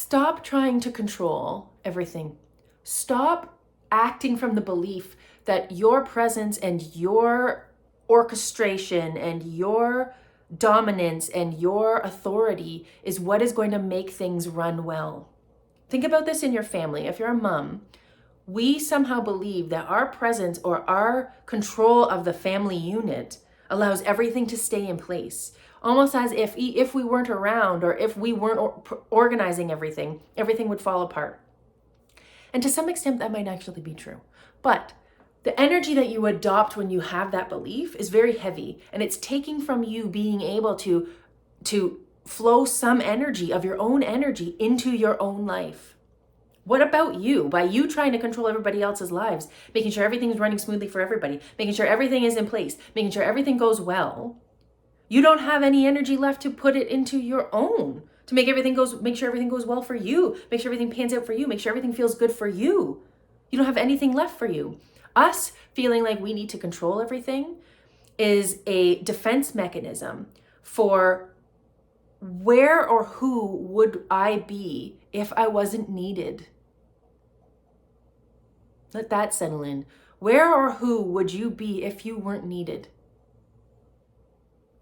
Stop trying to control everything. Stop acting from the belief that your presence and your orchestration and your dominance and your authority is what is going to make things run well. Think about this in your family. If you're a mom, we somehow believe that our presence or our control of the family unit allows everything to stay in place. Almost as if we weren't around or if we weren't organizing everything, everything would fall apart. And to some extent, that might actually be true. But the energy that you adopt when you have that belief is very heavy, and it's taking from you being able to flow some energy of your own energy into your own life. What about you? By you trying to control everybody else's lives, making sure everything's running smoothly for everybody, making sure everything is in place, making sure everything goes well, you don't have any energy left to put it into your own, to make sure everything goes well for you, make sure everything pans out for you, make sure everything feels good for you. You don't have anything left for you. Us feeling like we need to control everything is a defense mechanism for where or who would I be if I wasn't needed? Let that settle in. Where or who would you be if you weren't needed?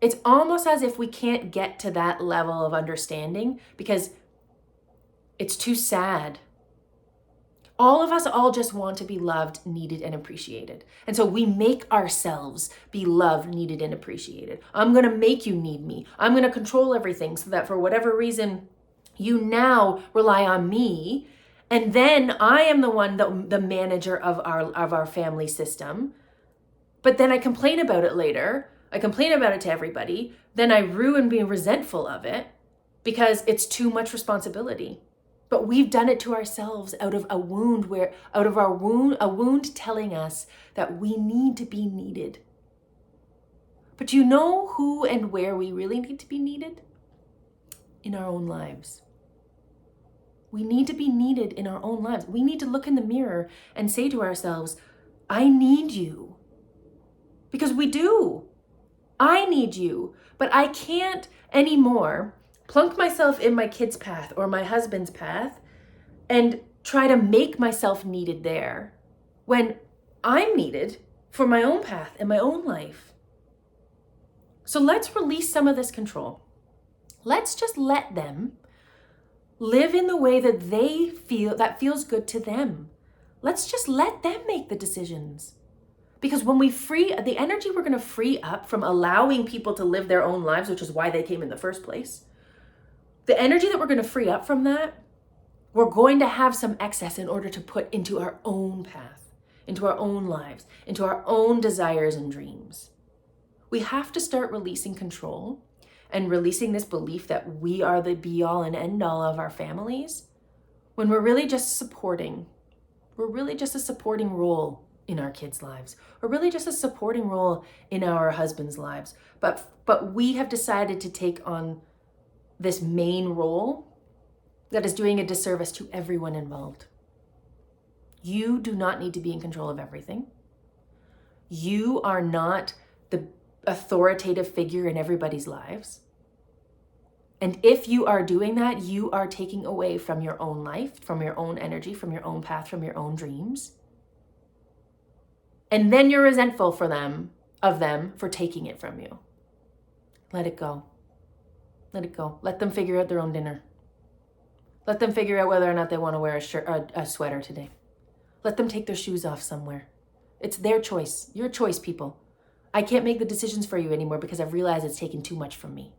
It's almost as if we can't get to that level of understanding because it's too sad. All of us all just want to be loved, needed, and appreciated. And so we make ourselves be loved, needed, and appreciated. I'm going to make you need me. I'm going to control everything so that for whatever reason, you now rely on me. And then I am the one, the manager of our family system. But then I complain about it later. I complain about it to everybody. Then I rue and be resentful of it because it's too much responsibility. But we've done it to ourselves out of a wound a wound telling us that we need to be needed. But you know who and where we really need to be needed? In our own lives. We need to be needed in our own lives. We need to look in the mirror and say to ourselves, I need you. Because we do. I need you, but I can't anymore plunk myself in my kid's path or my husband's path and try to make myself needed there when I'm needed for my own path and my own life. So let's release some of this control. Let's just let them live in the way that they feel, that feels good to them. Let's just let them make the decisions. Because when we free the energy we're going to free up from allowing people to live their own lives, which is why they came in the first place, the energy that we're going to free up from that, we're going to have some excess in order to put into our own path, into our own lives, into our own desires and dreams. We have to start releasing control and releasing this belief that we are the be all and end all of our families when we're really just supporting. We're really just a supporting role in our kids' lives, or really just a supporting role in our husbands' lives. But we have decided to take on this main role that is doing a disservice to everyone involved. You do not need to be in control of everything. You are not the authoritative figure in everybody's lives. And if you are doing that, you are taking away from your own life, from your own energy, from your own path, from your own dreams. And then you're resentful of them for taking it from you. Let it go. Let it go. Let them figure out their own dinner. Let them figure out whether or not they want to wear a sweater today. Let them take their shoes off somewhere. It's their choice. Your choice, people. I can't make the decisions for you anymore because I've realized it's taken too much from me.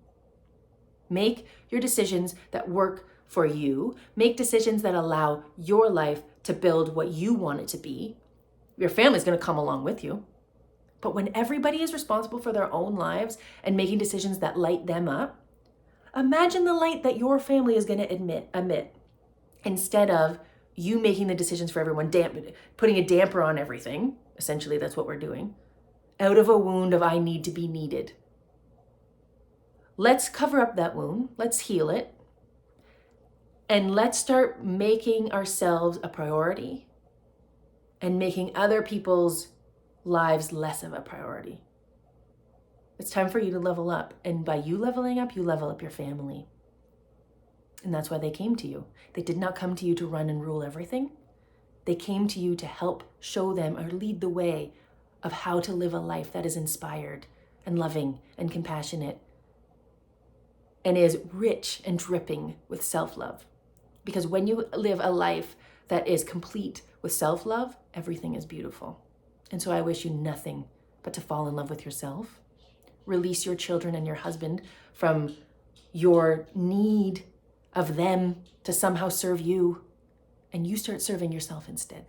Make your decisions that work for you. Make decisions that allow your life to build what you want it to be. Your family's going to come along with you. But when everybody is responsible for their own lives and making decisions that light them up, imagine the light that your family is going to emit instead of you making the decisions for everyone, putting a damper on everything. Essentially, that's what we're doing. Out of a wound of I need to be needed. Let's cover up that wound. Let's heal it. And let's start making ourselves a priority and making other people's lives less of a priority. It's time for you to level up. And by you leveling up, you level up your family. And that's why they came to you. They did not come to you to run and rule everything. They came to you to help show them or lead the way of how to live a life that is inspired and loving and compassionate and is rich and dripping with self-love. Because when you live a life that is complete with self-love, everything is beautiful. And so I wish you nothing but to fall in love with yourself, release your children and your husband from your need of them to somehow serve you, and you start serving yourself instead.